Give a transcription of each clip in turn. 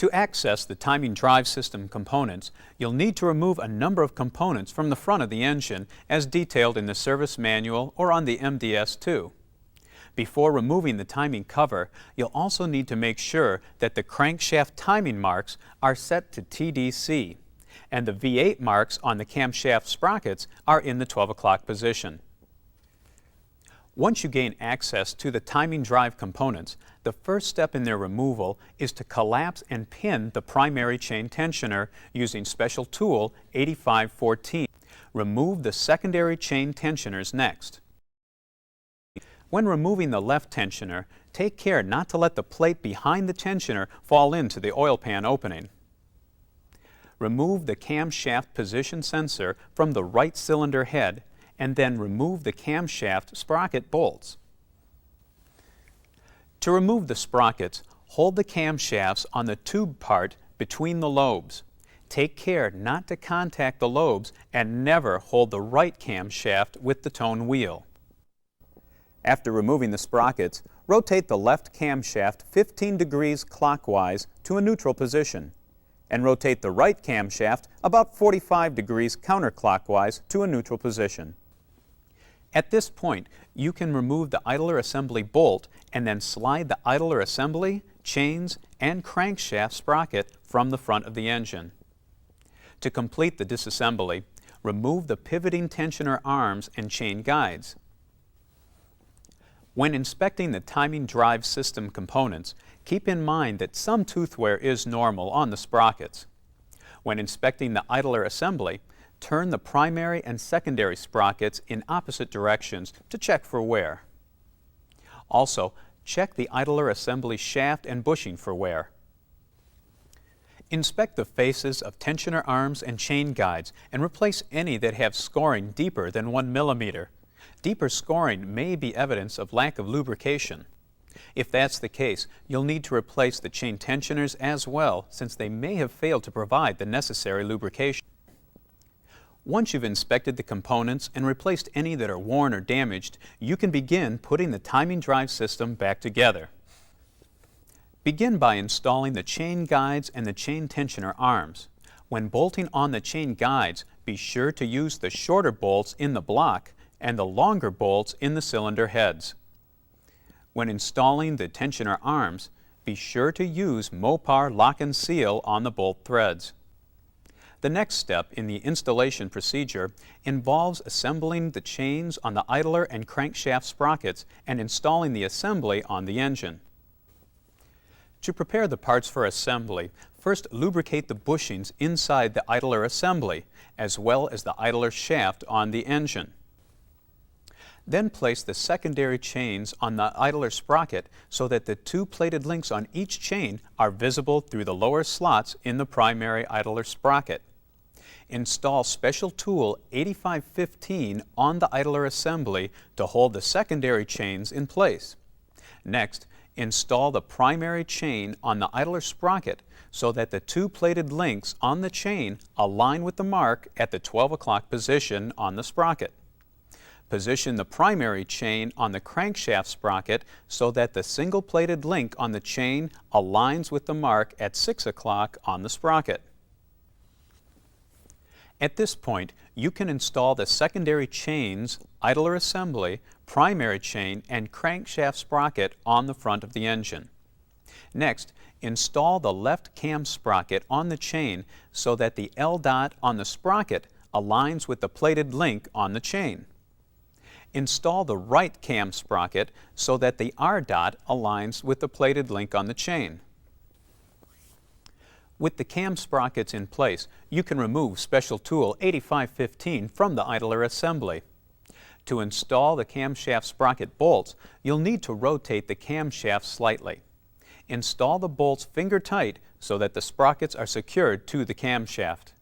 To access the timing drive system components, you'll need to remove a number of components from the front of the engine as detailed in the service manual or on the MDS-2. Before removing the timing cover, you'll also need to make sure that the crankshaft timing marks are set to TDC, and the V8 marks on the camshaft sprockets are in the 12 o'clock position. Once you gain access to the timing drive components, the first step in their removal is to collapse and pin the primary chain tensioner using special tool 8514. Remove the secondary chain tensioners next. When removing the left tensioner, take care not to let the plate behind the tensioner fall into the oil pan opening. Remove the camshaft position sensor from the right cylinder head and then remove the camshaft sprocket bolts. To remove the sprockets, hold the camshafts on the tube part between the lobes. Take care not to contact the lobes and never hold the right camshaft with the tone wheel. After removing the sprockets, rotate the left camshaft 15 degrees clockwise to a neutral position, and rotate the right camshaft about 45 degrees counterclockwise to a neutral position. At this point, you can remove the idler assembly bolt and then slide the idler assembly, chains, and crankshaft sprocket from the front of the engine. To complete the disassembly, remove the pivoting tensioner arms and chain guides. When inspecting the timing drive system components, keep in mind that some tooth wear is normal on the sprockets. When inspecting the idler assembly, turn the primary and secondary sprockets in opposite directions to check for wear. Also, check the idler assembly shaft and bushing for wear. Inspect the faces of tensioner arms and chain guides and replace any that have scoring deeper than 1 millimeter. Deeper scoring may be evidence of lack of lubrication. If that's the case, you'll need to replace the chain tensioners as well, since they may have failed to provide the necessary lubrication. Once you've inspected the components and replaced any that are worn or damaged, you can begin putting the timing drive system back together. Begin by installing the chain guides and the chain tensioner arms. When bolting on the chain guides, be sure to use the shorter bolts in the block and the longer bolts in the cylinder heads. When installing the tensioner arms, be sure to use Mopar lock and seal on the bolt threads. The next step in the installation procedure involves assembling the chains on the idler and crankshaft sprockets and installing the assembly on the engine. To prepare the parts for assembly, first lubricate the bushings inside the idler assembly, as well as the idler shaft on the engine. Then place the secondary chains on the idler sprocket so that the two plated links on each chain are visible through the lower slots in the primary idler sprocket. Install special tool 8515 on the idler assembly to hold the secondary chains in place. Next, install the primary chain on the idler sprocket so that the two plated links on the chain align with the mark at the 12 o'clock position on the sprocket. Position the primary chain on the crankshaft sprocket so that the single-plated link on the chain aligns with the mark at 6 o'clock on the sprocket. At this point, you can install the secondary chains, idler assembly, primary chain, and crankshaft sprocket on the front of the engine. Next, install the left cam sprocket on the chain so that the L dot on the sprocket aligns with the plated link on the chain. Install the right cam sprocket so that the R dot aligns with the plated link on the chain. With the cam sprockets in place, you can remove special tool 8515 from the idler assembly. To install the camshaft sprocket bolts, you'll need to rotate the camshaft slightly. Install the bolts finger tight so that the sprockets are secured to the camshaft.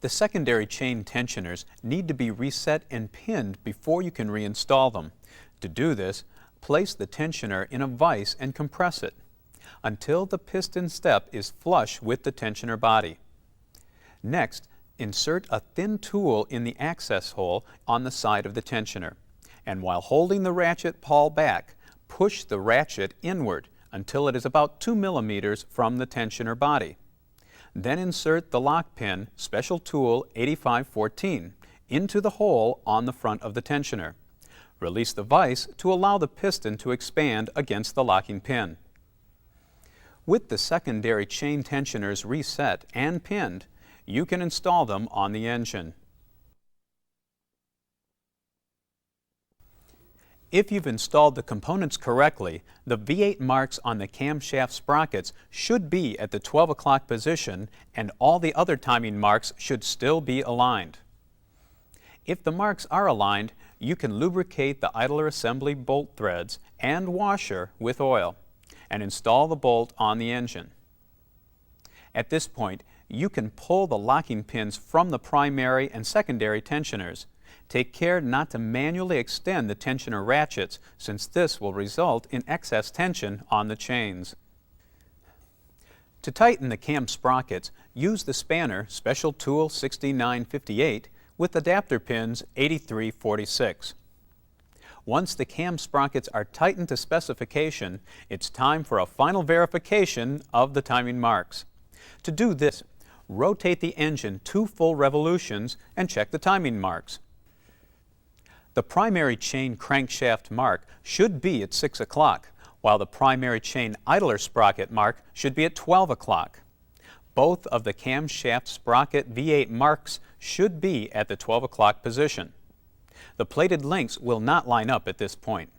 The secondary chain tensioners need to be reset and pinned before you can reinstall them. To do this, place the tensioner in a vise and compress it until the piston step is flush with the tensioner body. Next, insert a thin tool in the access hole on the side of the tensioner, and while holding the ratchet pawl back, push the ratchet inward until it is about 2 millimeters from the tensioner body. Then insert the lock pin, special tool 8514, into the hole on the front of the tensioner. Release the vise to allow the piston to expand against the locking pin. With the secondary chain tensioners reset and pinned, you can install them on the engine. If you've installed the components correctly, the V8 marks on the camshaft sprockets should be at the 12 o'clock position, and all the other timing marks should still be aligned. If the marks are aligned, you can lubricate the idler assembly bolt threads and washer with oil and install the bolt on the engine. At this point, you can pull the locking pins from the primary and secondary tensioners. Take care not to manually extend the tensioner ratchets, since this will result in excess tension on the chains. To tighten the cam sprockets, use the spanner special tool 6958 with adapter pins 8346. Once the cam sprockets are tightened to specification, it's time for a final verification of the timing marks. To do this, rotate the engine 2 full revolutions and check the timing marks. The primary chain crankshaft mark should be at 6 o'clock, while the primary chain idler sprocket mark should be at 12 o'clock. Both of the camshaft sprocket V8 marks should be at the 12 o'clock position. The plated links will not line up at this point.